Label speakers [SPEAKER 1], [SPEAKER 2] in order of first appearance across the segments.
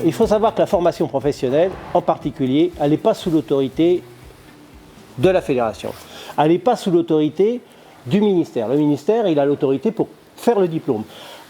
[SPEAKER 1] il faut savoir que la formation professionnelle, en particulier, elle n'est pas sous l'autorité de la fédération. Elle n'est pas sous l'autorité du ministère. Le ministère, il a l'autorité pour faire le diplôme.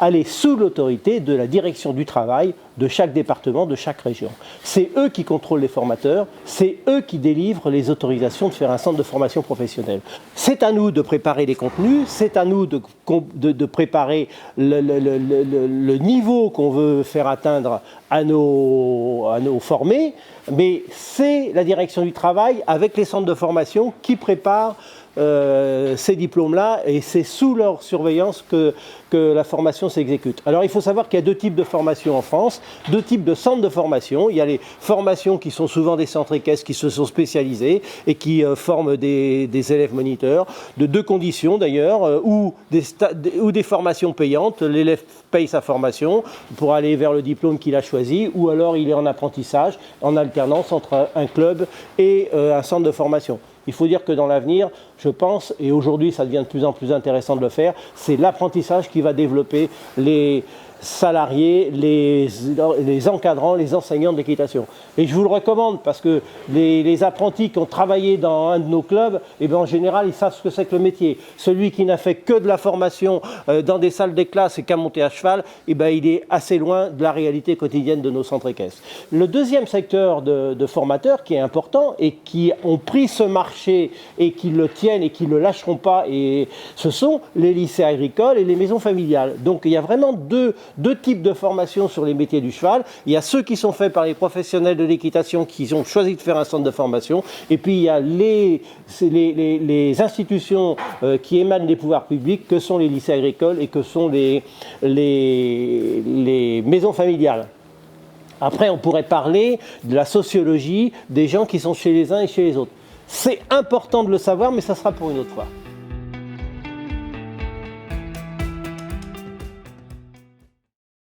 [SPEAKER 1] Elle est sous l'autorité de la direction du travail de chaque département, de chaque région. C'est eux qui contrôlent les formateurs, c'est eux qui délivrent les autorisations de faire un centre de formation professionnelle. C'est à nous de préparer les contenus, c'est à nous de préparer le niveau qu'on veut faire atteindre à nos formés, mais c'est la direction du travail avec les centres de formation qui préparent ces diplômes-là, et c'est sous leur surveillance que la formation s'exécute. Alors il faut savoir qu'il y a deux types de formations en France, deux types de centres de formation. Il y a les formations qui sont souvent des centres équestres qui se sont spécialisés et qui forment des élèves moniteurs, de deux conditions d'ailleurs, ou des formations payantes. L'élève paye sa formation pour aller vers le diplôme qu'il a choisi, ou alors il est en apprentissage, en alternance entre un club et un centre de formation. Il faut dire que dans l'avenir, je pense, et aujourd'hui ça devient de plus en plus intéressant de le faire, c'est l'apprentissage qui va développer les salariés, les encadrants, les enseignants de l'équitation. Et je vous le recommande parce que les apprentis qui ont travaillé dans un de nos clubs, eh bien, en général, ils savent ce que c'est que le métier. Celui qui n'a fait que de la formation dans des salles des classes et qu'à monter à cheval, eh bien, il est assez loin de la réalité quotidienne de nos centres équestres. Le deuxième secteur de formateurs qui est important et qui ont pris ce marché et qui le tiennent et qui ne le lâcheront pas, et ce sont les lycées agricoles et les maisons familiales. Donc il y a vraiment deux types de formations sur les métiers du cheval. Il y a ceux qui sont faits par les professionnels de l'équitation qui ont choisi de faire un centre de formation, et puis il y a les institutions qui émanent des pouvoirs publics, que sont les lycées agricoles et que sont les maisons familiales. Après, on pourrait parler de la sociologie des gens qui sont chez les uns et chez les autres. C'est important de le savoir, mais ça sera pour une autre fois.